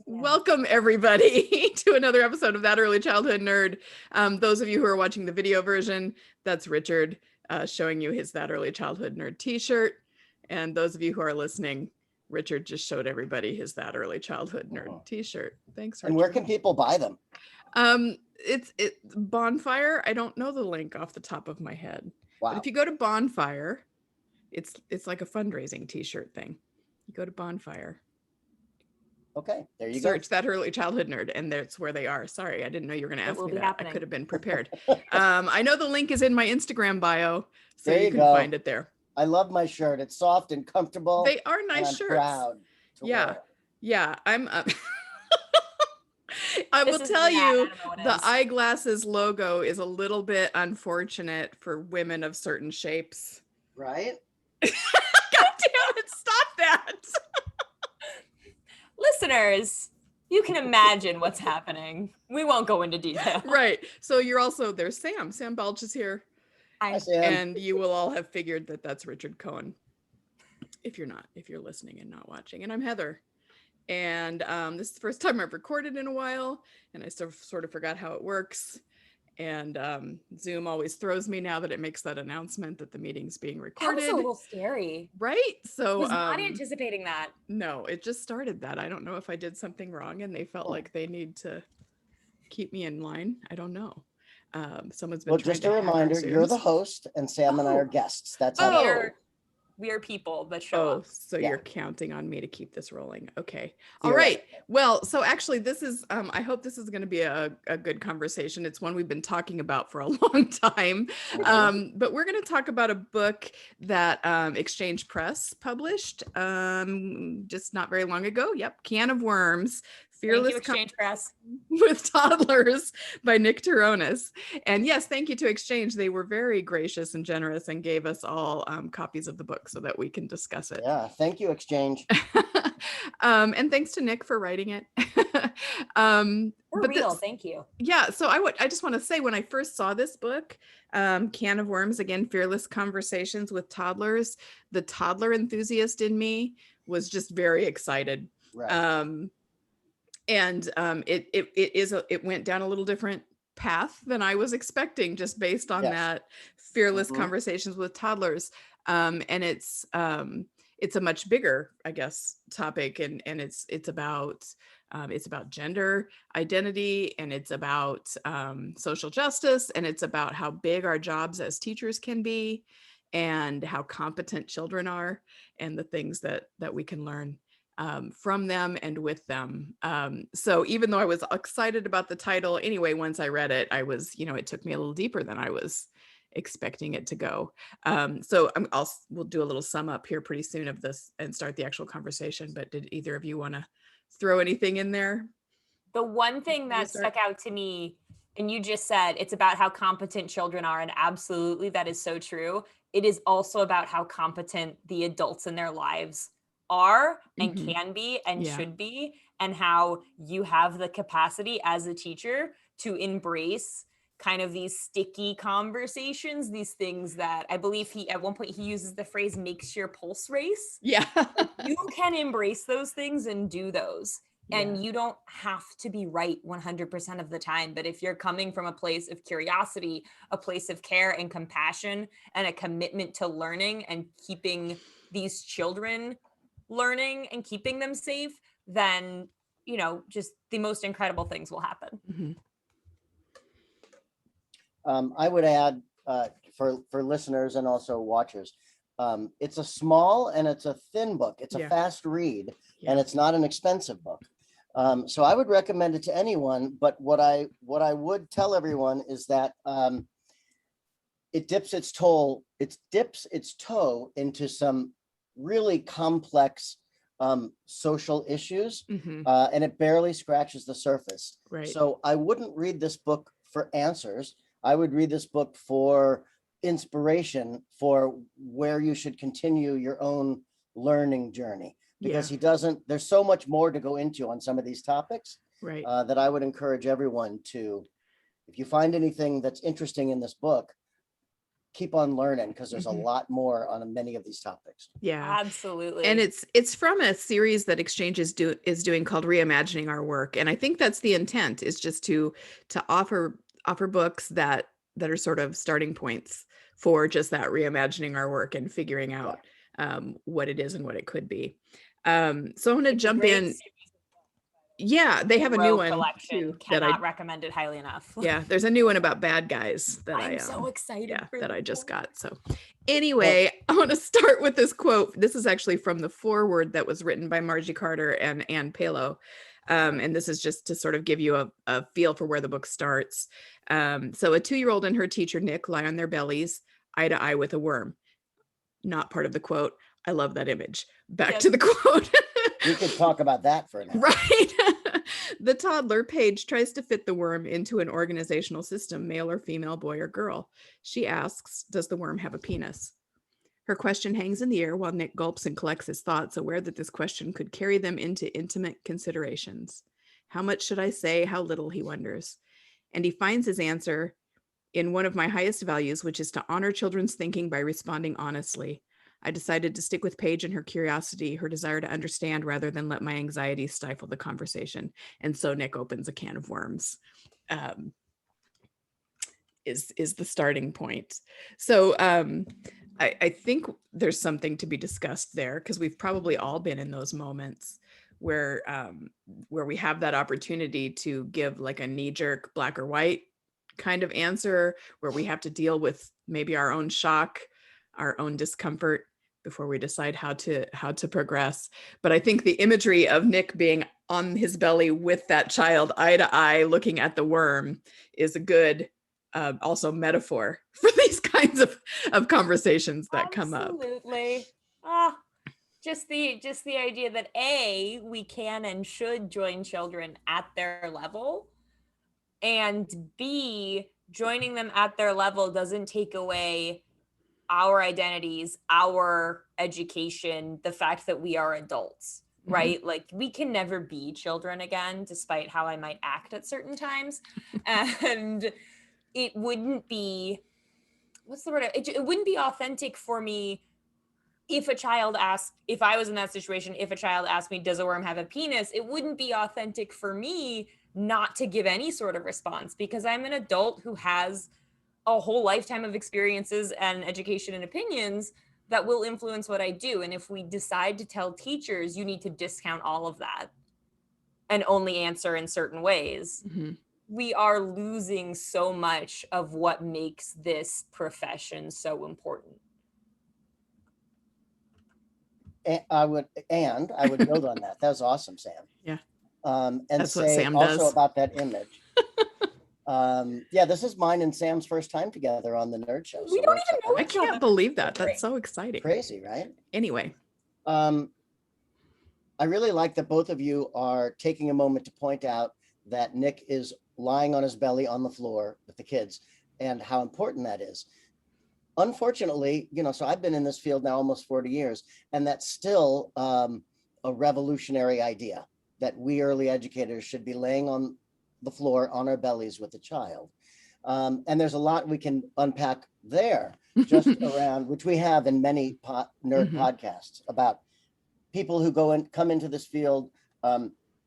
Welcome everybody to another episode of That Early Childhood Nerd. Those of you who are watching the video version, that's Richard showing you his That Early Childhood Nerd t-shirt. And those of you who are listening, Richard just showed everybody his That Early Childhood Nerd t-shirt. Thanks, Richard. And where can people buy them? It's Bonfire. I don't know the link off the top of my head. Wow. But if you go to Bonfire, it's like a fundraising t-shirt thing. You go to Bonfire. Okay, there you Search That Early Childhood Nerd, and that's where they are. Sorry, I didn't know you were going to ask me that. Happening. I could have been prepared. I know the link is in my Instagram bio, so there you can go. find it there. I love my shirt. It's soft and comfortable. They are nice and shirts. Proud to wear it. Yeah. I'm. I will tell you, the eyeglasses logo is a little bit unfortunate for women of certain shapes. Right? God damn it! Stop that. Listeners, you can imagine what's happening. We won't go into detail. Right. So you're also, there's Sam. Sam Balch is here. Hi, Sam. And you will all have figured that that's Richard Cohen. If you're not, if you're listening and not watching. And I'm Heather. And this is the first time I've recorded in a while. And I sort of forgot how it works. And Zoom always throws me now that it makes that announcement that the meeting's being recorded. That was a little scary. Right? So I was not anticipating that. No, it just started that. I don't know if I did something wrong and they felt like they need to keep me in line. I don't know. Someone's been Well, just a reminder, you're the host and Sam and I are guests. That's how we are people that show up. So you're counting on me to keep this rolling. Okay. All right. Well, so actually this is, I hope this is going to be a good conversation. It's one we've been talking about for a long time. But we're going to talk about a book that Exchange Press published just not very long ago. Yep. Can of Worms. Fearless Exchange Press with Toddlers by Nick Terrones. And yes, thank you to Exchange. They were very gracious and generous and gave us all copies of the book so that we can discuss it. Yeah, thank you, Exchange. And thanks to Nick for writing it. Thank you. Yeah, so I just want to say, when I first saw this book, Can of Worms, again, Fearless Conversations with Toddlers, the toddler enthusiast in me was just very excited. Right. It went down a little different path than I was expecting, just based on that Fearless Conversations with Toddlers. And it's a much bigger, I guess, topic, and it's about gender identity, and it's about social justice, and it's about how big our jobs as teachers can be, and how competent children are, and the things that we can learn from them and with them. So even though I was excited about the title, anyway, once I read it, I was, it took me a little deeper than I was expecting it to go. So we'll do a little sum up here pretty soon of this and start the actual conversation. But did either of you want to throw anything in there? The one thing that stuck out to me, and you just said, it's about how competent children are, and absolutely that is so true. It is also about how competent the adults in their lives are and can be and should be, and how you have the capacity as a teacher to embrace kind of these sticky conversations, these things that I believe at one point he uses the phrase makes your pulse race. Yeah. You can embrace those things and do those. And you don't have to be right 100% of the time. But if you're coming from a place of curiosity, a place of care and compassion, and a commitment to learning and keeping these children learning and keeping them safe, then, just the most incredible things will happen. I would add for listeners and also watchers, it's a small and it's a thin book. It's a fast read, and it's not an expensive book. So I would recommend it to anyone. But what I would tell everyone is that it dips its toe into some really complex social issues, and it barely scratches the surface. Right. So I wouldn't read this book for answers. I would read this book for inspiration for where you should continue your own learning journey, because there's so much more to go into on some of these topics, right? That I would encourage everyone to, if you find anything that's interesting in this book, keep on learning, because there's a lot more on many of these topics. Yeah, absolutely. And it's from a series that Exchange is doing called Reimagining Our Work, and I think that's the intent, is just to offer books that are sort of starting points for just that reimagining our work and figuring out what it is and what it could be. So I'm going to jump in. Yeah, they have a new one collection. too. Cannot recommend it highly enough. Yeah, there's a new one about bad guys that I'm so excited for that I just got. So anyway, I want to start with this quote. This is actually from the foreword that was written by Margie Carter and Ann Palo. And this is just to sort of give you a feel for where the book starts. So a 2-year-old and her teacher, Nick, lie on their bellies, eye to eye with a worm. Not part of the quote. I love that image. Back to the quote. We could talk about that for an hour. Right. The toddler, Paige, tries to fit the worm into an organizational system, male or female, boy or girl. She asks, does the worm have a penis? Her question hangs in the air while Nick gulps and collects his thoughts, aware that this question could carry them into intimate considerations. How much should I say? How little, he wonders. And he finds his answer in one of my highest values, which is to honor children's thinking by responding honestly. I decided to stick with Paige and her curiosity, her desire to understand, rather than let my anxiety stifle the conversation. And so Nick opens a can of worms, is the starting point. So I think there's something to be discussed there, because we've probably all been in those moments where we have that opportunity to give like a knee-jerk black or white kind of answer, where we have to deal with maybe our own shock, our own discomfort before we decide how to progress. But I think the imagery of Nick being on his belly with that child eye to eye looking at the worm is a good also metaphor for these kinds of conversations that come up. Absolutely. Just the idea that A, we can and should join children at their level, and B, joining them at their level doesn't take away our identities, our education, the fact that we are adults, right? Like, we can never be children again, despite how I might act at certain times. And it wouldn't be, what's the word? It wouldn't be authentic for me if I was in that situation, if a child asked me, does a worm have a penis? It wouldn't be authentic for me not to give any sort of response, because I'm an adult who has a whole lifetime of experiences and education and opinions that will influence what I do. And if we decide to tell teachers, you need to discount all of that and only answer in certain ways, we are losing so much of what makes this profession so important. And I would build on that. That was awesome, Sam. Yeah. And that's say what Sam also does. about that image. This is mine and Sam's first time together on the Nerd Show. We don't even know I can't believe that. That's so exciting. Crazy, right? Anyway. I really like that both of you are taking a moment to point out that Nick is lying on his belly on the floor with the kids and how important that is. Unfortunately, so I've been in this field now almost 40 years, and that's still a revolutionary idea that we early educators should be laying on the floor on our bellies with the child. And there's a lot we can unpack there, just around, which we have in many nerd podcasts, about people who come into this field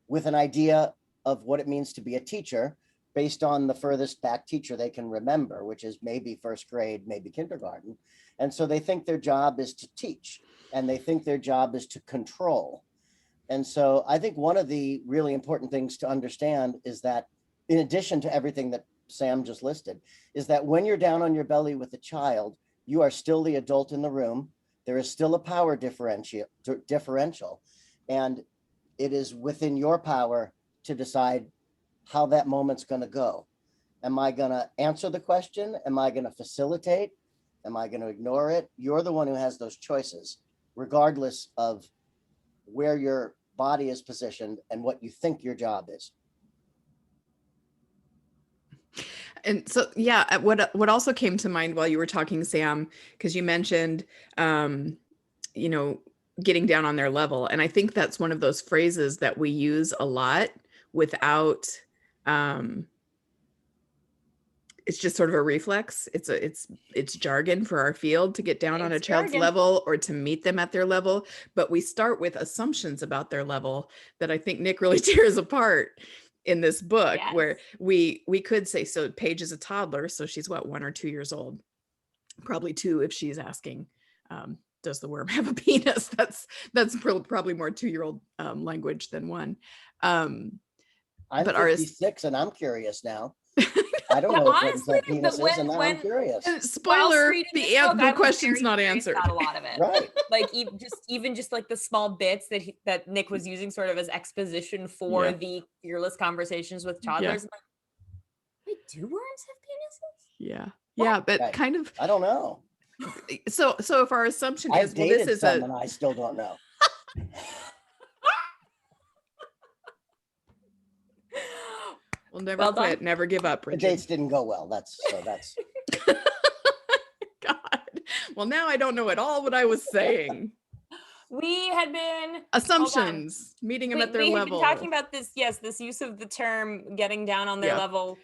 with an idea of what it means to be a teacher based on the furthest back teacher they can remember, which is maybe first grade, maybe kindergarten. And so they think their job is to teach, and they think their job is to control. And so I think one of the really important things to understand is that, in addition to everything that Sam just listed, is that when you're down on your belly with a child, you are still the adult in the room. There is still a power differential, and it is within your power to decide how that moment's going to go. Am I going to answer the question? Am I going to facilitate? Am I going to ignore it? You're the one who has those choices, regardless of where your body is positioned and what you think your job is. And so, yeah, what also came to mind while you were talking, Sam, because you mentioned, getting down on their level. And I think that's one of those phrases that we use a lot without, it's just sort of a reflex. It's jargon for our field to get down on a child's level or to meet them at their level. But we start with assumptions about their level that I think Nick really tears apart in this book, where we could say, so Paige is a toddler. So she's what, 1 or 2 years old, probably 2 if she's asking, does the worm have a penis? That's probably more 2-year-old language than 1. I'm 56 and I'm curious now. I don't know honestly, what penis is, and now I'm curious. Spoiler, the question's not answered. Not a lot of it. Right. Like even just like the small bits that Nick was using sort of as exposition for the fearless conversations with toddlers. I'm like, wait, do worms have penises? Yeah. Yeah, but kind of, I don't know. So if our assumption is, well, this is and I still don't know. We'll never quit, never give up, Richard. The dates didn't go well. That's God. Well, now I don't know at all what I was saying. We had been assumptions, meeting them at their level. Been talking about this, this use of the term getting down on their level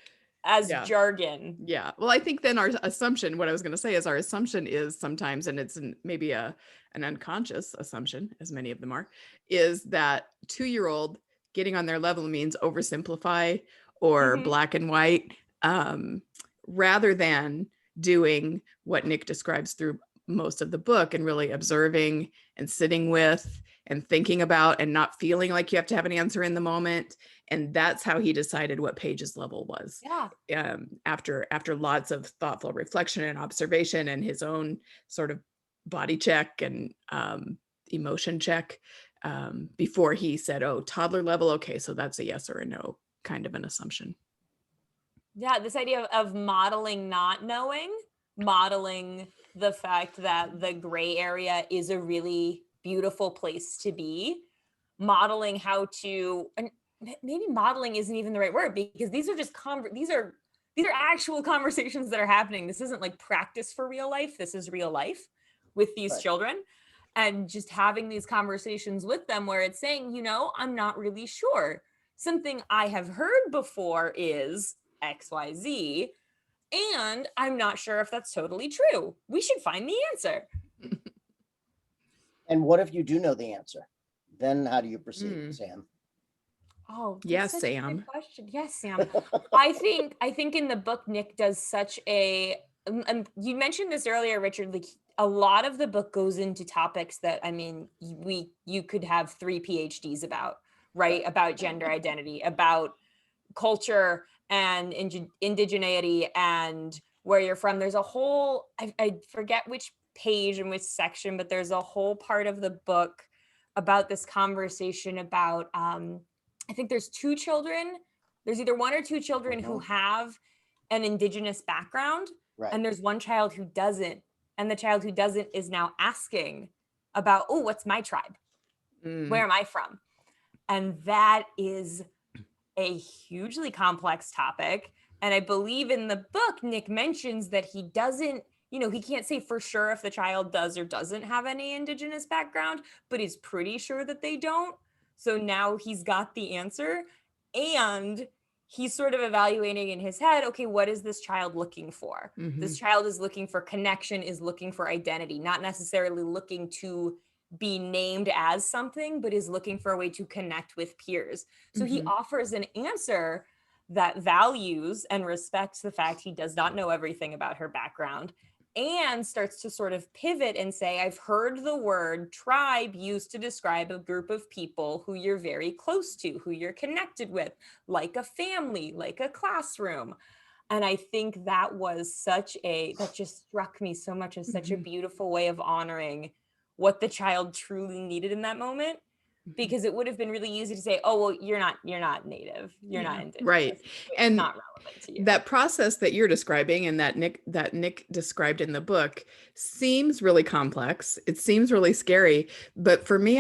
as jargon. Yeah. Well, I think then our assumption, what I was going to say is our assumption is sometimes, and it's maybe an unconscious assumption, as many of them are, is that 2-year-old getting on their level means oversimplify or black and white, rather than doing what Nick describes through most of the book and really observing and sitting with and thinking about and not feeling like you have to have an answer in the moment. And that's how he decided what Paige's level was. Yeah. After lots of thoughtful reflection and observation and his own sort of body check and emotion check, before he said, oh, toddler level. Okay. So that's a yes or a no kind of an assumption. Yeah. This idea of modeling, not knowing, modeling the fact that the gray area is a really beautiful place to be, modeling how to, and maybe modeling isn't even the right word, because these are just these are actual conversations that are happening. This isn't like practice for real life. This is real life with these children, and just having these conversations with them where it's saying, I'm not really sure. Something I have heard before is XYZ, and I'm not sure if that's totally true. We should find the answer. And what if you do know the answer? Then how do you proceed, Sam? Oh, yes, Sam. Good question. Yes, Sam. I think in the book, Nick does such a. You mentioned this earlier, Richard. Like, a lot of the book goes into topics that, I mean, you could have 3 PhDs about, right? About gender identity, about culture and indigeneity and where you're from. There's a whole, I forget which page and which section, but there's a whole part of the book about this conversation about, I think there's 2 children. There's either 1 or 2 children who have an indigenous background, and there's 1 child who doesn't. And the child who doesn't is now asking about, oh, what's my tribe? Where am I from? And that is a hugely complex topic. And I believe in the book, Nick mentions that he doesn't, he can't say for sure if the child does or doesn't have any indigenous background, but he's pretty sure that they don't. So now he's got the answer, and he's sort of evaluating in his head, okay, what is this child looking for? This child is looking for connection, is looking for identity, not necessarily looking to be named as something, but is looking for a way to connect with peers. So he offers an answer that values and respects the fact he does not know everything about her background, and starts to sort of pivot and say, I've heard the word tribe used to describe a group of people who you're very close to, who you're connected with, like a family, like a classroom. And I think that just struck me so much as such a beautiful way of honoring what the child truly needed in that moment. Because it would have been really easy to say, oh, well, you're not native. You're not indigenous. Right. And not relevant to you. That process that you're describing and that Nick described in the book seems really complex. It seems really scary. But for me,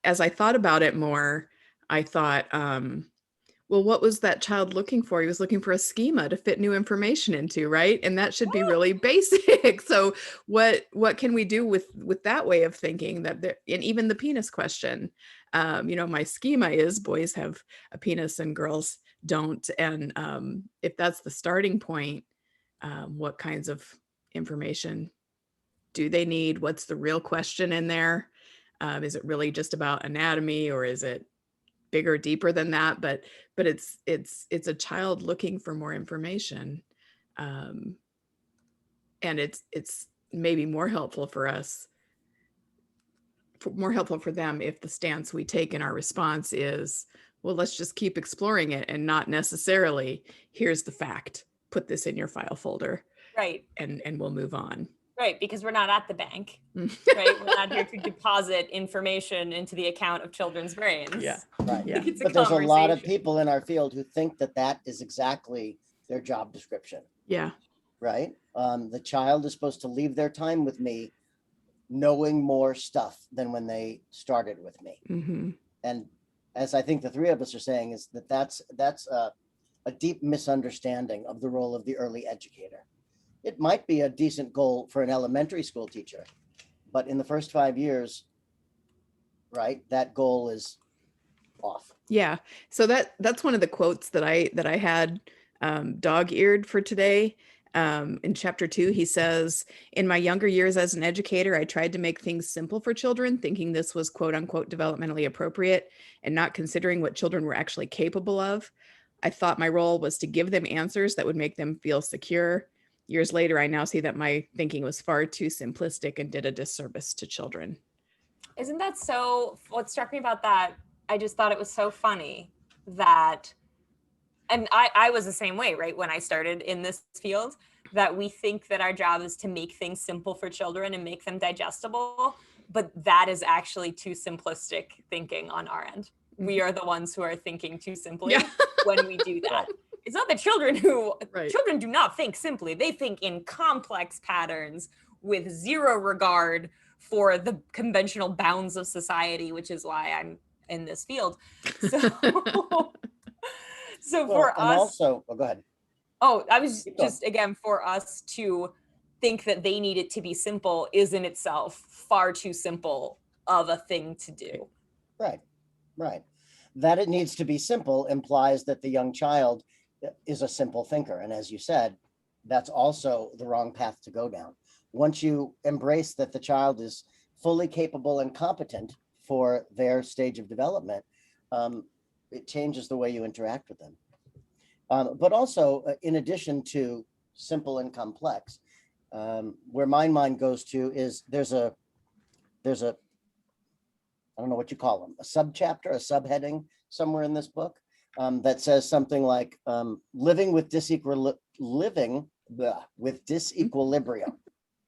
as I thought about it more, I thought, well, what was that child looking for? He was looking for a schema to fit new information into, right? And that should be really basic. So what can we do with that way of thinking, and even the penis question? My schema is boys have a penis and girls don't. And if that's the starting point, What kinds of information do they need? What's the real question in there? Is it really just about anatomy, or is it bigger, deeper than that? But it's a child looking for more information. And it's maybe more helpful for us, more helpful for them if the stance we take in our response is, well, let's just keep exploring it, and not necessarily, here's the fact, put this in your file folder. Right. And we'll move on. Right, because we're not at the bank, right? We're not here to deposit information into the account of children's brains. Yeah, right. Yeah. But there's a lot of people in our field who think that that is exactly their job description. Yeah. Right. The child is supposed to leave their time with me knowing more stuff than when they started with me. Mm-hmm. And as I think the three of us are saying, is that's a deep misunderstanding of the role of the early educator. It might be a decent goal for an elementary school teacher, but in the first 5 years, right, that goal is off. Yeah. So that's one of the quotes that I had dog-eared for today. In chapter 2, he says, in my younger years as an educator, I tried to make things simple for children, thinking this was quote unquote developmentally appropriate, and not considering what children were actually capable of. I thought my role was to give them answers that would make them feel secure. Years later, I now see that my thinking was far too simplistic and did a disservice to children. Isn't that so? What struck me about that, I just thought it was so funny that, and I was the same way, right? When I started in this field, that we think that our job is to make things simple for children and make them digestible, but that is actually too simplistic thinking on our end. We are the ones who are thinking too simply when we do that. It's not the children who, children do not think simply. They think in complex patterns with zero regard for the conventional bounds of society, which is why I'm in this field. So, for us. Also, go ahead. Oh, I was just, again, for us to think that they need it to be simple is in itself far too simple of a thing to do. Right, right. That it needs to be simple implies that the young child is a simple thinker. And as you said, that's also the wrong path to go down. Once you embrace that the child is fully capable and competent for their stage of development, it changes the way you interact with them. But also, in addition to simple and complex, where my mind goes to is there's a I don't know what you call them, a subchapter, a subheading somewhere in this book that says something like living with disequilibrium,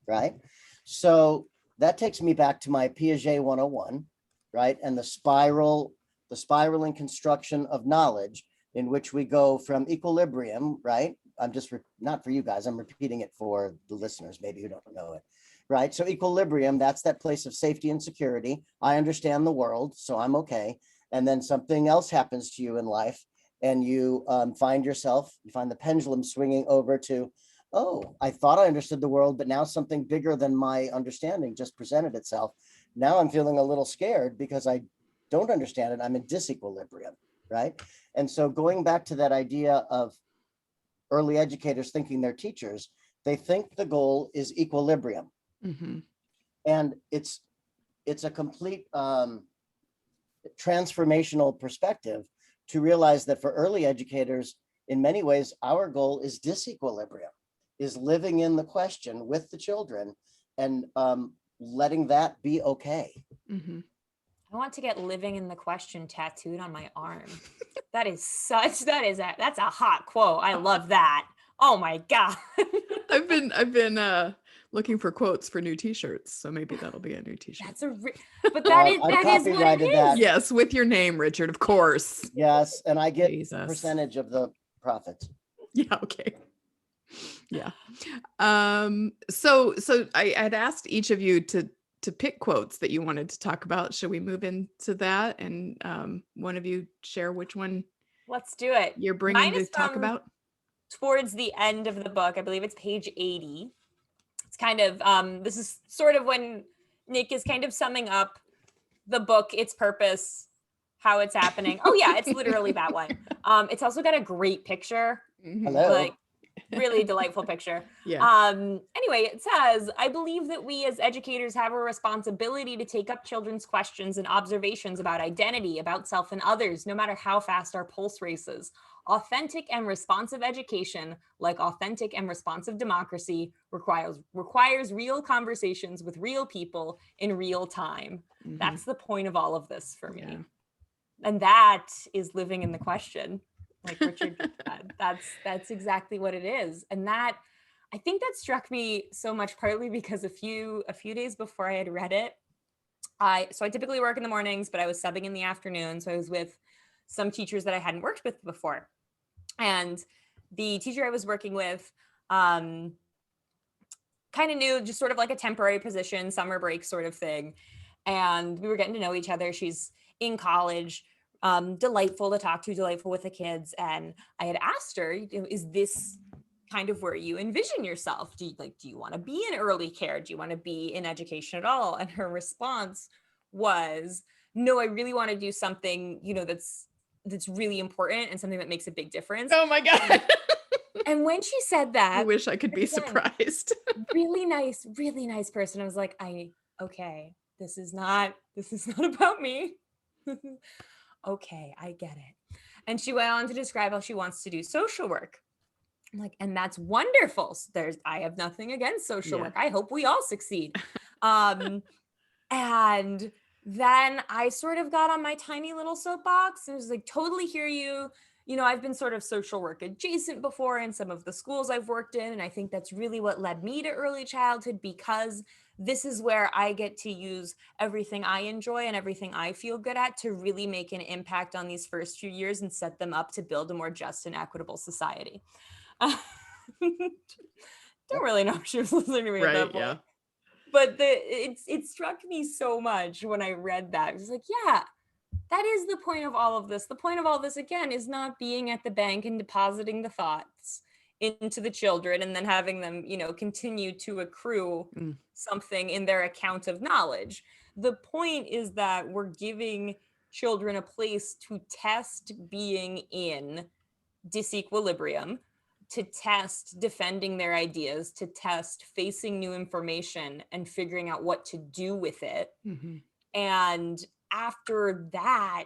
right? So that takes me back to my Piaget 101, right? And the spiraling construction of knowledge, in which we go from equilibrium, right? I'm just, not for you guys, I'm repeating it for the listeners, maybe who don't know it, right? So equilibrium, that's that place of safety and security. I understand the world, so I'm okay. And then something else happens to you in life, and you find the pendulum swinging over to, oh, I thought I understood the world, but now something bigger than my understanding just presented itself. Now I'm feeling a little scared because I don't understand it. I'm in disequilibrium, right? And so going back to that idea of early educators thinking they're teachers, they think the goal is equilibrium. Mm-hmm. And it's a complete transformational perspective to realize that for early educators, in many ways, our goal is disequilibrium, is living in the question with the children and letting that be okay. Mm-hmm. I want to get living in the question tattooed on my arm. That's a hot quote. I love that. Oh my God. I've been looking for quotes for new t-shirts, so maybe that'll be a new t-shirt. But that is what it is. That. Yes, with your name, Richard, of course. Yes, and I get Jesus. Percentage of the profits. Yeah, okay. Yeah. So I had asked each of you to pick quotes that you wanted to talk about. Should we move into that? And one of you share which one? Let's do it. You're bringing to talk about? Towards the end of the book, I believe it's page 80. It's kind of, this is sort of when Nick is kind of summing up the book, its purpose, how it's happening. Oh yeah, it's literally that one. It's also got a great picture. Hello. really delightful picture. Yeah. Anyway, it says, I believe that we as educators have a responsibility to take up children's questions and observations about identity, about self and others, no matter how fast our pulse races. Authentic and responsive education, like authentic and responsive democracy, requires real conversations with real people in real time. Mm-hmm. That's the point of all of this for me. Yeah. And that is living in the question, like Richard said. That's exactly what it is. And that, I think that struck me so much, partly because a few days before I had read it, I typically work in the mornings, but I was subbing in the afternoon. So I was with some teachers that I hadn't worked with before. And the teacher I was working with kind of knew, just sort of like a temporary position, summer break sort of thing. And we were getting to know each other. She's in college, delightful to talk to, delightful with the kids. And I had asked her, is this kind of where you envision yourself? Do you want to be in early care? Do you want to be in education at all? And her response was, no, I really want to do something, that's really important and something that makes a big difference. Oh my God. And when she said that, I wish I could be surprised. really nice person. I was like, okay, this is not about me. Okay, I get it. And she went on to describe how she wants to do social work. I'm like, and that's wonderful. I have nothing against social work. I hope we all succeed. And then I sort of got on my tiny little soapbox and was like, totally hear you. I've been sort of social work adjacent before in some of the schools I've worked in. And I think that's really what led me to early childhood, because this is where I get to use everything I enjoy and everything I feel good at to really make an impact on these first few years and set them up to build a more just and equitable society. Don't really know if she was listening to me at that point. Yeah. But it struck me so much when I read that. It was like, yeah, that is the point of all of this. The point of all this, again, is not being at the bank and depositing the thoughts into the children and then having them, continue to accrue something in their account of knowledge. The point is that we're giving children a place to test being in disequilibrium, to test defending their ideas, to test facing new information and figuring out what to do with it. Mm-hmm. And after that,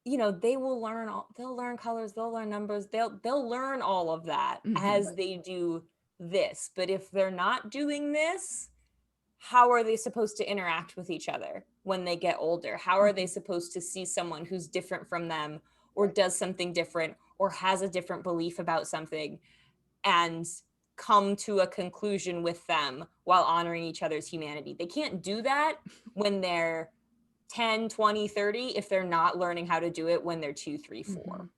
they will learn, they'll learn colors, they'll learn numbers, they'll learn all of that as they do this. But if they're not doing this, how are they supposed to interact with each other when they get older? How are they supposed to see someone who's different from them, or does something different, or has a different belief about something, and come to a conclusion with them while honoring each other's humanity? They can't do that when they're 10, 20, 30, if they're not learning how to do it when they're 2, 3, 4.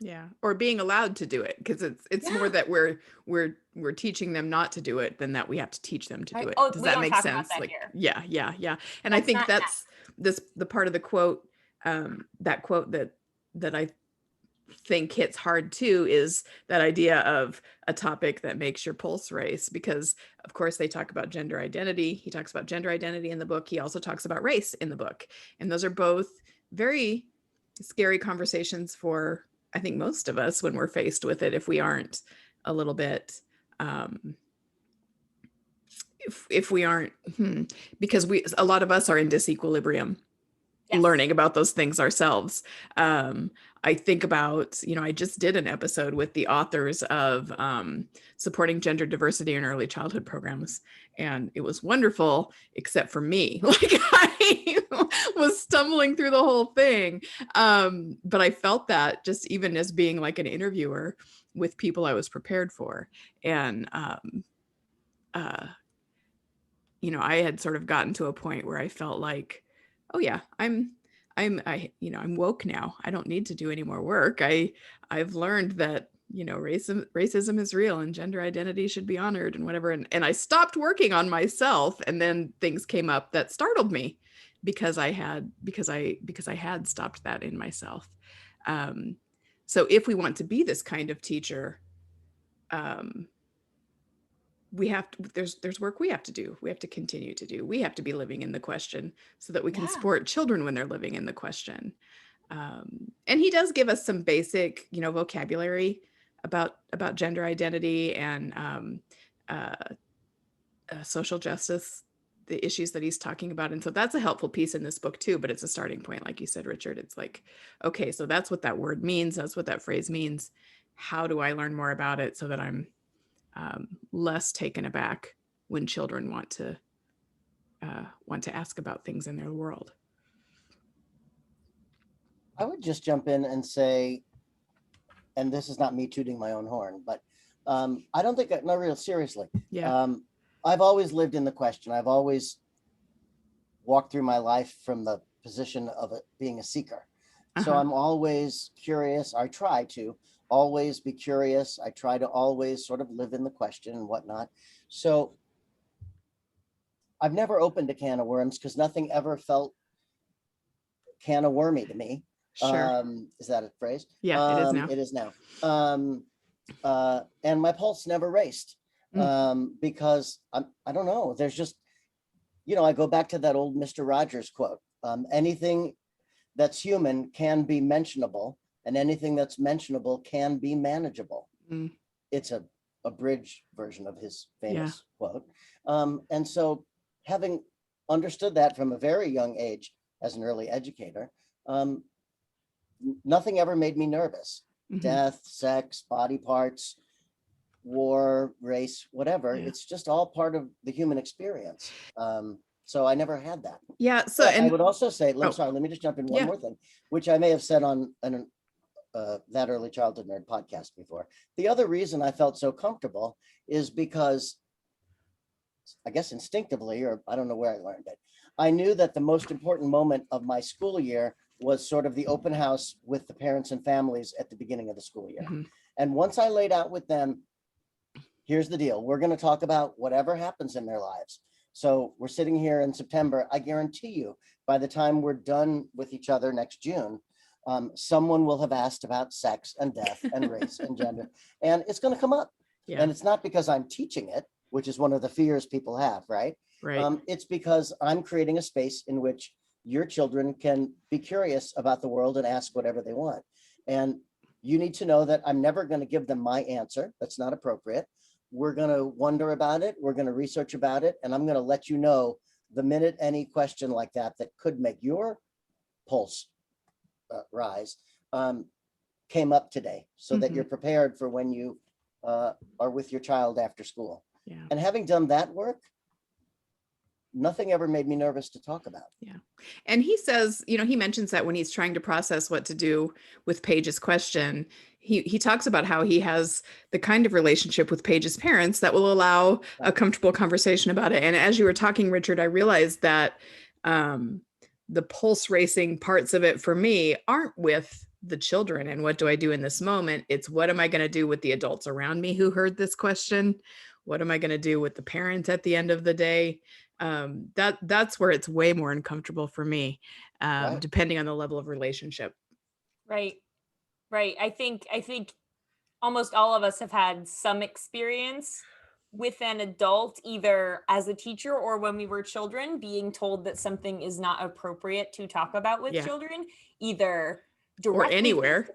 Yeah. Or being allowed to do it, because it's more that we're teaching them not to do it than that we have to teach them to do it. Does that make sense? Like, yeah. And I think that's the part of the quote, that quote that I think hits hard too, is that idea of a topic that makes your pulse race, because of course they talk about gender identity. He talks about gender identity in the book. He also talks about race in the book. And those are both very scary conversations for, I think, most of us when we're faced with it, if we aren't a little bit, if we aren't, because a lot of us are in disequilibrium. Yes. Learning about those things ourselves. I think about, I just did an episode with the authors of supporting gender diversity in early childhood programs, and it was wonderful, except for me. Like, I was stumbling through the whole thing. But I felt that just even as being like an interviewer with people I was prepared for. And, I had sort of gotten to a point where I felt like, oh yeah, I'm woke now. I don't need to do any more work. I've learned that, racism is real and gender identity should be honored and whatever. And I stopped working on myself. And then things came up that startled me because I had stopped that in myself. So if we want to be this kind of teacher, we have to, there's work we have to do. We have to continue to do. We have to be living in the question so that we can support children when they're living in the question. And he does give us some basic, vocabulary about gender identity and social justice, the issues that he's talking about. And so that's a helpful piece in this book too, but it's a starting point. Like you said, Richard, it's like, okay, so that's what that word means. That's what that phrase means. How do I learn more about it so that I'm less taken aback when children want to ask about things in their world? I would just jump in and say, and this is not me tooting my own horn, but I don't think, no, real seriously. Yeah. I've always lived in the question. I've always walked through my life from the position of being a seeker. So I'm always curious. I try to always be curious. I try to always sort of live in the question and whatnot. So I've never opened a can of worms because nothing ever felt can of wormy to me. Sure. Is that a phrase? Yeah, it is now. It is now. And my pulse never raced because I don't know. There's just, I go back to that old Mr. Rogers quote. Anything that's human can be mentionable, and anything that's mentionable can be manageable. It's a abridged version of his famous quote. And so having understood that from a very young age as an early educator, nothing ever made me nervous. Death, sex, body parts, war, race, whatever. It's just all part of the human experience. So I never had that. Yeah. So and I would also say, sorry, let me just jump in one more thing, which I may have said on that Early Childhood Nerd podcast before. The other reason I felt so comfortable is because, I guess instinctively, or I don't know where I learned it, I knew that the most important moment of my school year was sort of the open house with the parents and families at the beginning of the school year. And once I laid out with them, here's the deal. We're going to talk about whatever happens in their lives. So we're sitting here in September. I guarantee you, by the time we're done with each other next June, someone will have asked about sex and death and race and gender, and it's going to come up. And it's not because I'm teaching it, which is one of the fears people have, right? It's because I'm creating a space in which your children can be curious about the world and ask whatever they want. And you need to know that I'm never going to give them my answer. That's not appropriate. We're going to wonder about it. We're going to research about it. And I'm going to let you know the minute any question like that could make your pulse rise came up today, so that you're prepared for when you are with your child after school. And having done that work, nothing ever made me nervous to talk about. And he says, he mentions that when he's trying to process what to do with Paige's question, he talks about how he has the kind of relationship with Paige's parents that will allow a comfortable conversation about it. And as you were talking, Richard, I realized that the pulse racing parts of it for me aren't with the children and what do I do in this moment. It's what am I going to do with the adults around me who heard this question? What am I going to do with the parents at the end of the day? That's where it's way more uncomfortable for me, depending on the level of relationship. Right. I think almost all of us have had some experience with an adult, either as a teacher or when we were children, being told that something is not appropriate to talk about with children, either directly or anywhere.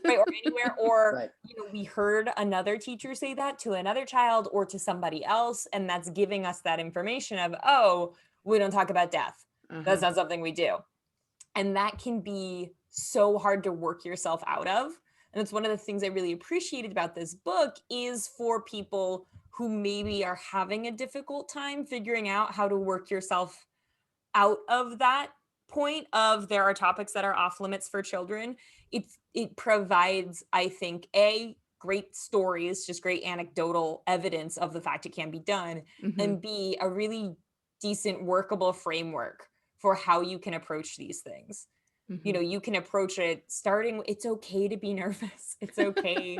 Or anywhere, or we heard another teacher say that to another child or to somebody else, and that's giving us that information of, oh, we don't talk about death. That's not something we do. And that can be so hard to work yourself out of. And it's one of the things I really appreciated about this book is for people who maybe are having a difficult time figuring out how to work yourself out of that point of there are topics that are off limits for children. It provides, I think, great stories, just great anecdotal evidence of the fact it can be done, and B, a really decent workable framework for how you can approach these things. You can approach it starting, it's okay to be nervous. It's okay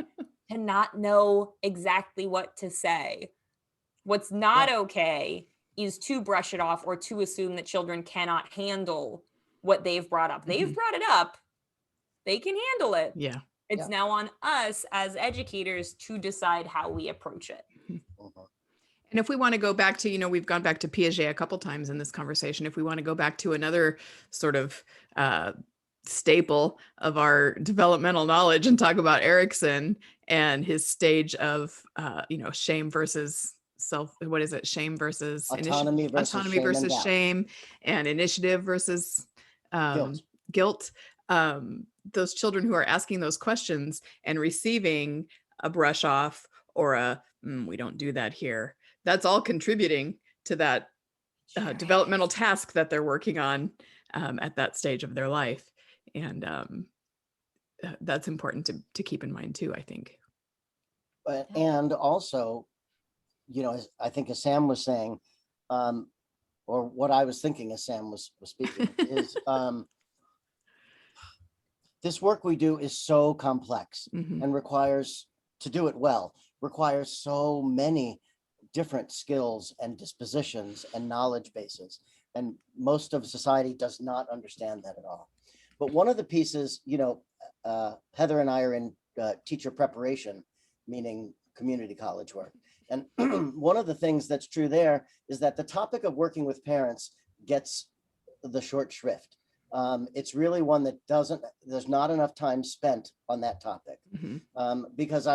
to not know exactly what to say. What's not okay is to brush it off or to assume that children cannot handle what they've brought up. They've brought it up. They can handle it. It's now on us as educators to decide how we approach it. And if we want to go back to, we've gone back to Piaget a couple times in this conversation. If we want to go back to another sort of staple of our developmental knowledge and talk about Erikson and his stage of, shame versus shame versus autonomy versus shame, and initiative versus guilt. Those children who are asking those questions and receiving a brush off or we don't do that here, that's all contributing to that developmental task that they're working on at that stage of their life. And that's important to keep in mind too, I think. And also, I think as Sam was saying, or what I was thinking as Sam was speaking, is this work we do is so complex and requires, to do it well, requires so many different skills and dispositions and knowledge bases. And most of society does not understand that at all. But one of the pieces, Heather and I are in teacher preparation, meaning community college work. And one of the things that's true there is that the topic of working with parents gets the short shrift. It's really one that there's not enough time spent on that topic. Because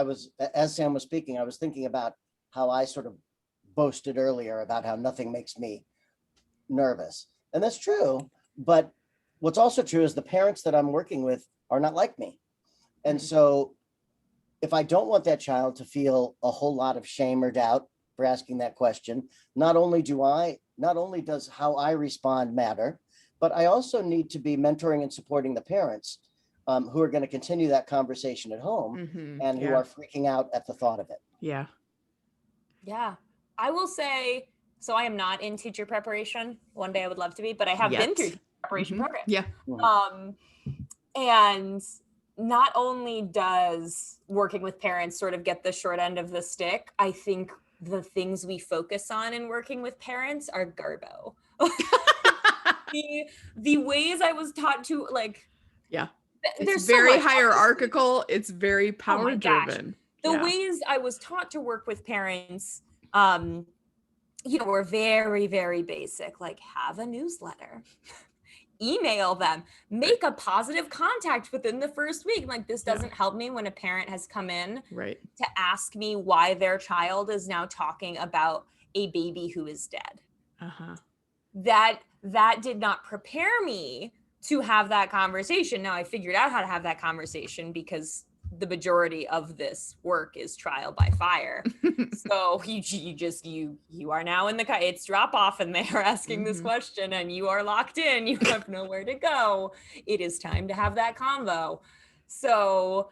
as Sam was speaking, I was thinking about how I sort of boasted earlier about how nothing makes me nervous. And that's true. But what's also true is the parents that I'm working with are not like me. And so if I don't want that child to feel a whole lot of shame or doubt for asking that question, not only does how I respond matter, but I also need to be mentoring and supporting the parents who are going to continue that conversation at home and who are freaking out at the thought of it. Yeah. Yeah. I will say, so I am not in teacher preparation. One day I would love to be, but I have been through the preparation program. Yeah. And not only does working with parents sort of get the short end of the stick, I think the things we focus on in working with parents are garbo. The ways I was taught to it's very hierarchical. It's very power driven. The ways I was taught to work with parents, were very, very basic, like have a newsletter, email them, make a positive contact within the first week. Like this doesn't help me when a parent has come in to ask me why their child is now talking about a baby who is dead. That did not prepare me to have that conversation. Now I figured out how to have that conversation because the majority of this work is trial by fire. So you are now in it's drop off and they are asking this question and you are locked in, you have nowhere to go. It is time to have that convo. So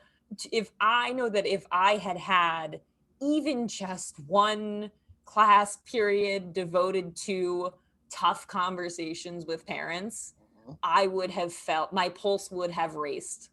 if I know that if I had even just one class period devoted to tough conversations with parents, I would have felt my pulse would have raced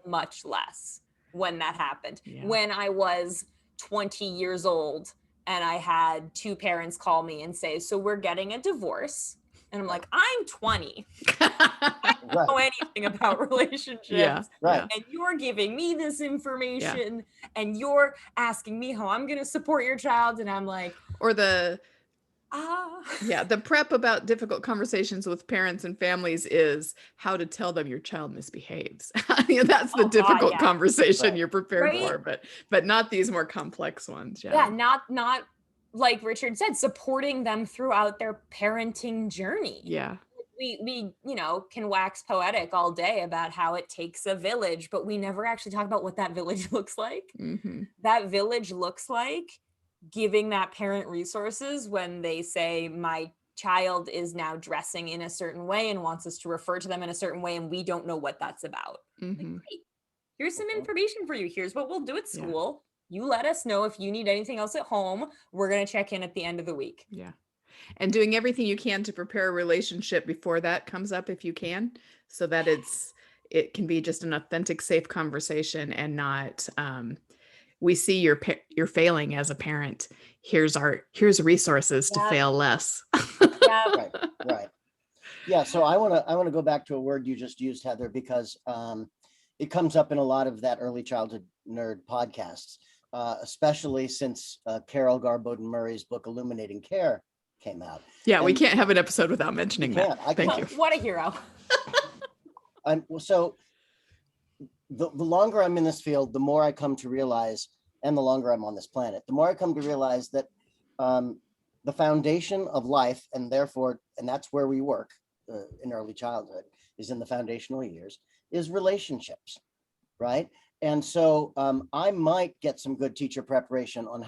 much less when that happened. When I was 20 years old and I had two parents call me and say, so we're getting a divorce. And I'm like, I'm 20. I don't know anything about relationships. And you're giving me this information and you're asking me how I'm going to support your child. And I'm like, or the prep about difficult conversations with parents and families is how to tell them your child misbehaves. That's the difficult conversation you're prepared for, but not these more complex ones. Not like Richard said, supporting them throughout their parenting journey. We can wax poetic all day about how it takes a village, but we never actually talk about what that village looks like. That village looks like giving that parent resources when they say my child is now dressing in a certain way and wants us to refer to them in a certain way and we don't know what that's about. Like, hey, here's some information for you. Here's what we'll do at school. You let us know if you need anything else at home. We're going to check in at the end of the week. And doing everything you can to prepare a relationship before that comes up if you can, so that it can be just an authentic, safe conversation and not we see you're failing as a parent. Here's resources to fail less. Right. Yeah. So I want to go back to a word you just used, Heather, because it comes up in a lot of that early childhood nerd podcasts, especially since Carol Garboden Murray's book Illuminating Care came out. We can't have an episode without mentioning that. Thank you. What a hero. So the longer I'm in this field, the more I come to realize, and the longer I'm on this planet, the more I come to realize that the foundation of life, and that's where we work in early childhood, is in the foundational years, is relationships, right? And so I might get some good teacher preparation on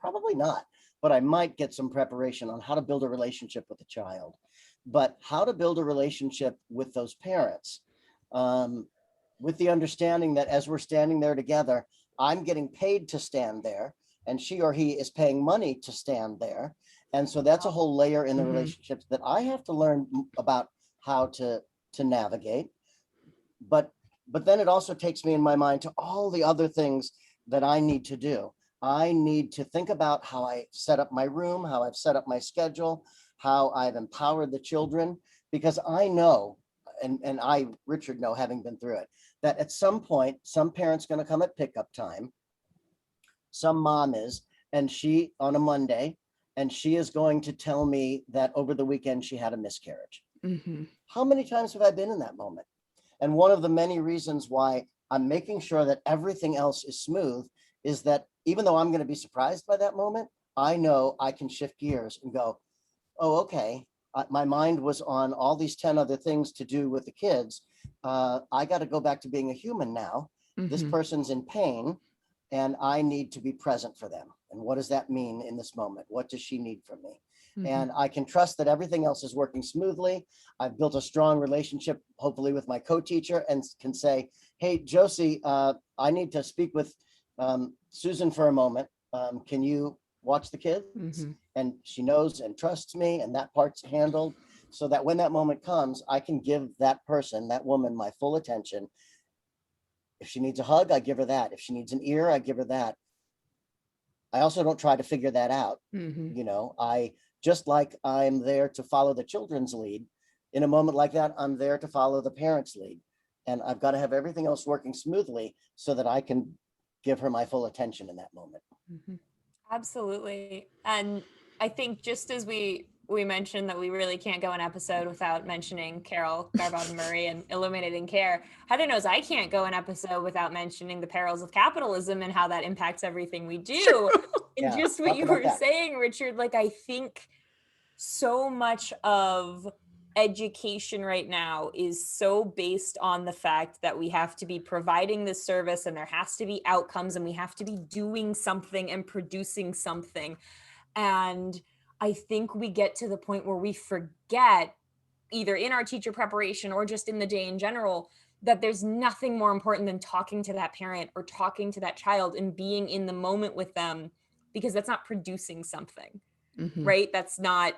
probably not, but I might get some preparation on how to build a relationship with a child, but how to build a relationship with those parents, with the understanding that as we're standing there together, I'm getting paid to stand there, and she or he is paying money to stand there. And so that's a whole layer in the relationships that I have to learn about how to navigate. But then it also takes me in my mind to all the other things that I need to do. I need to think about how I set up my room, how I've set up my schedule, how I've empowered the children, because I know, and I, Richard, know, having been through it, that at some point, some parent's going to come at pickup time. Some mom is, and she on a Monday, and she is going to tell me that over the weekend she had a miscarriage. How many times have I been in that moment? And one of the many reasons why I'm making sure that everything else is smooth is that even though I'm going to be surprised by that moment, I know I can shift gears and go, oh, okay, my mind was on all these 10 other things to do with the kids. I got to go back to being a human now. This person's in pain, and I need to be present for them. And what does that mean in this moment? What does she need from me? And I can trust that everything else is working smoothly. I've built a strong relationship, hopefully with my co-teacher, and can say, hey, Josie, I need to speak with Susan for a moment. Can you watch the kids? And she knows and trusts me, and that part's handled, so that when that moment comes, I can give that person, that woman, my full attention. If she needs a hug, I give her that. If she needs an ear, I give her that. I also don't try to figure that out. You know, just like I'm there to follow the children's lead, in a moment like that, I'm there to follow the parents' lead. And I've got to have everything else working smoothly so that I can give her my full attention in that moment. Absolutely. And I think just as we mentioned that we really can't go an episode without mentioning Carol Garbon Murray and Illuminating Care, Heather knows I can't go an episode without mentioning the perils of capitalism and how that impacts everything we do. And just what you were saying, Richard, like, I think so much of education right now is so based on the fact that we have to be providing this service, and there has to be outcomes, and we have to be doing something and producing something. And I think we get to the point where we forget, either in our teacher preparation or just in the day in general, that there's nothing more important than talking to that parent or talking to that child and being in the moment with them, because that's not producing something, right? That's not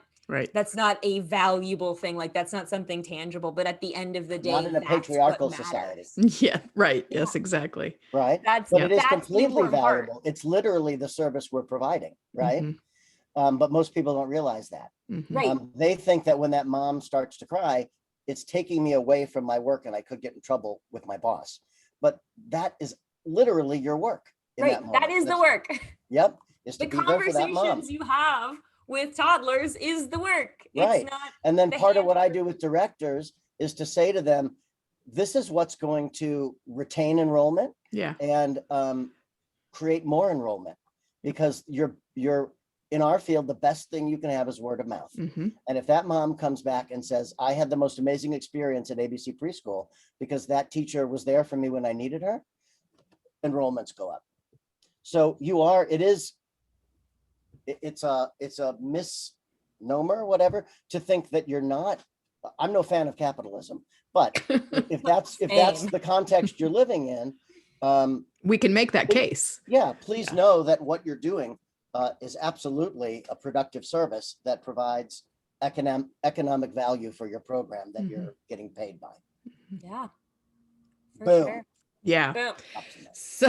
a valuable thing. Like, that's not something tangible, but at the end of the day, not in a patriarchal society. Yeah, right. Yes, exactly. Right. But it is completely valuable. It's literally the service we're providing, right? But most people don't realize that. Right. They think that when that mom starts to cry, it's taking me away from my work and I could get in trouble with my boss. But that is literally your work. Right. That is the work. Yep. Is to the be there for that mom. Conversations you have with toddlers is the work. Right. It's not and then part of what I do with directors is to say to them, this is what's going to retain enrollment and create more enrollment, because you're in our field, the best thing you can have is word of mouth. And if that mom comes back and says, I had the most amazing experience at ABC Preschool because that teacher was there for me when I needed her, enrollments go up. So it's a misnomer, whatever, to think that you're not. I'm no fan of capitalism, but if that's the context you're living in, we can make that case. Yeah, please know that what you're doing is absolutely a productive service that provides economic value for your program that you're getting paid by. Yeah. Boom. Sure. Yeah. Boom. So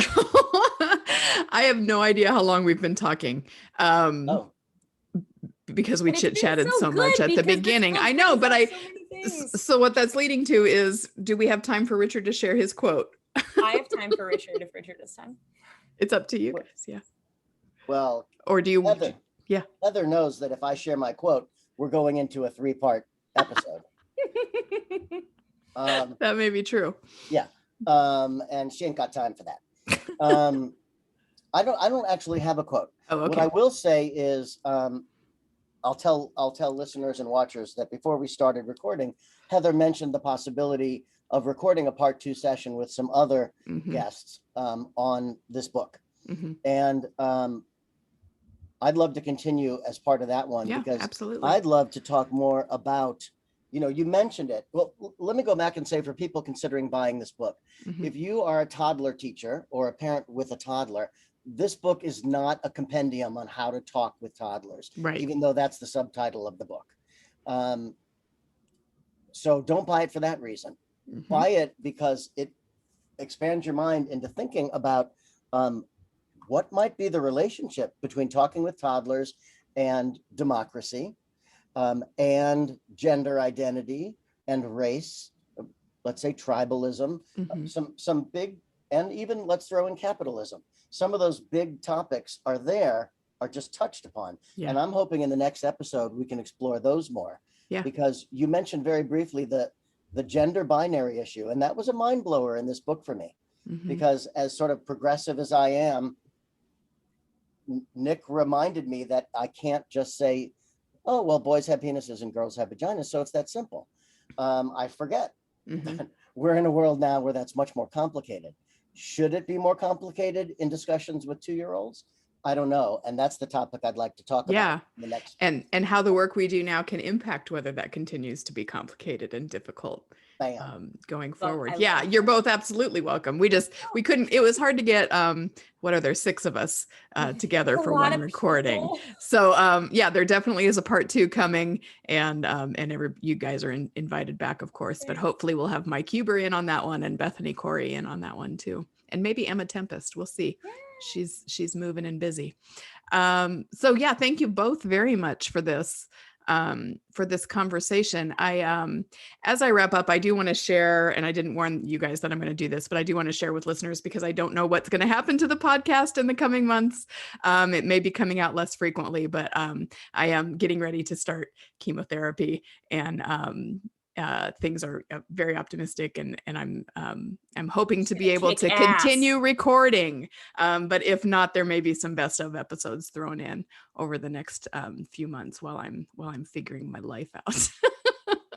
I have no idea how long we've been talking. Because we chit-chatted so much at the beginning. I know, but so what that's leading to is, do we have time for Richard to share his quote? I have time for Richard if Richard has time. It's up to you guys. Yeah. Well, or do you? Heather, Heather knows that if I share my quote, we're going into a 3-part episode. That may be true. Yeah. And she ain't got time for that. I don't actually have a quote. Oh, okay. What I will say is, I'll tell listeners and watchers that before we started recording, Heather mentioned the possibility of recording a part 2 session with some other guests on this book. And I'd love to continue as part of that one, because absolutely. I'd love to talk more about, you mentioned it. Well, let me go back and say, for people considering buying this book, if you are a toddler teacher or a parent with a toddler, this book is not a compendium on how to talk with toddlers, right? Even though that's the subtitle of the book. So don't buy it for that reason. Buy it because it expands your mind into thinking about what might be the relationship between talking with toddlers and democracy, and gender identity and race, let's say tribalism, some big, and even let's throw in capitalism. Some of those big topics are just touched upon. And I'm hoping in the next episode, we can explore those more. Because you mentioned very briefly the gender binary issue. And that was a mind blower in this book for me, because as sort of progressive as I am, Nick reminded me that I can't just say, oh, well, boys have penises and girls have vaginas, so it's that simple. I forget. We're in a world now where that's much more complicated. Should it be more complicated in discussions with 2-year-olds? I don't know. And that's the topic I'd like to talk about in the next. And how the work we do now can impact whether that continues to be complicated and difficult going forward. You're both absolutely welcome. We couldn't, it was hard to get, what are there, 6 of us together for one recording. People. So there definitely is a part 2 coming, and you guys are invited back, of course, but hopefully we'll have Mike Huber in on that one and Bethany Corey in on that one too. And maybe Emma Tempest, we'll see. She's moving and busy. Thank you both very much for this conversation. As I wrap up, I do want to share, and I didn't warn you guys that I'm going to do this, but I do want to share with listeners, because I don't know what's going to happen to the podcast in the coming months. It may be coming out less frequently, but I am getting ready to start chemotherapy, and things are very optimistic, and I'm hoping to be able to continue recording. But if not, there may be some best of episodes thrown in over the next few months while I'm figuring my life out.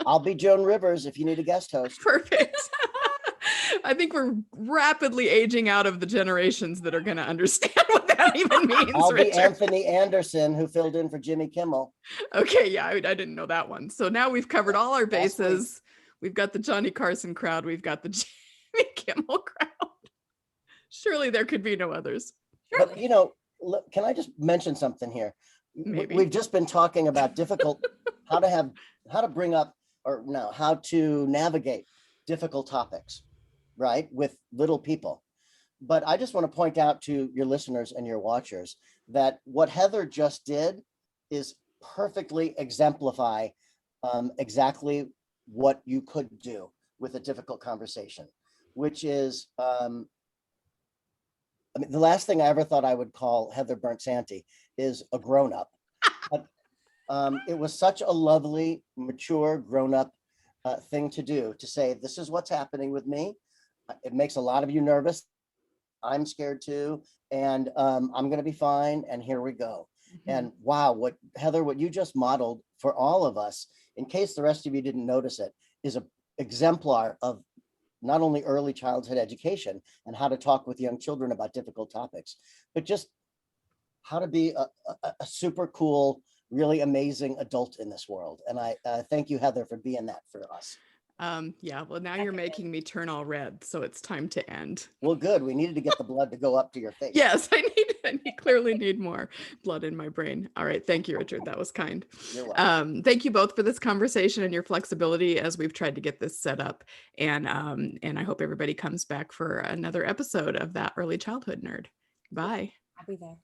I'll be Joan Rivers if you need a guest host. Perfect. I think we're rapidly aging out of the generations that are going to understand what that even means. I'll be Anthony Anderson, who filled in for Jimmy Kimmel. Okay, I didn't know that one. So now we've covered all our bases. We've got the Johnny Carson crowd. We've got the Jimmy Kimmel crowd. Surely there could be no others. But, can I just mention something here? Maybe. We've just been talking about how to navigate difficult topics, right, with little people. But I just want to point out to your listeners and your watchers that what Heather just did is perfectly exemplify exactly what you could do with a difficult conversation, which is, the last thing I ever thought I would call Heather Bernt-Santy is a grown-up. But it was such a lovely, mature, grown-up thing to do, to say, this is what's happening with me. It makes a lot of you nervous. I'm scared too, and I'm going to be fine. And here we go. And wow, Heather, what you just modeled for all of us, in case the rest of you didn't notice it, is an exemplar of not only early childhood education and how to talk with young children about difficult topics, but just how to be a super cool, really amazing adult in this world. And I thank you, Heather, for being that for us. Well, now you're making me turn all red, so it's time to end. Well, good. We needed to get the blood to go up to your face. Yes, I clearly need more blood in my brain. All right. Thank you, Richard. That was kind. You're welcome. Thank you both for this conversation and your flexibility as we've tried to get this set up. And I hope everybody comes back for another episode of That Early Childhood Nerd. Bye. I'll be there.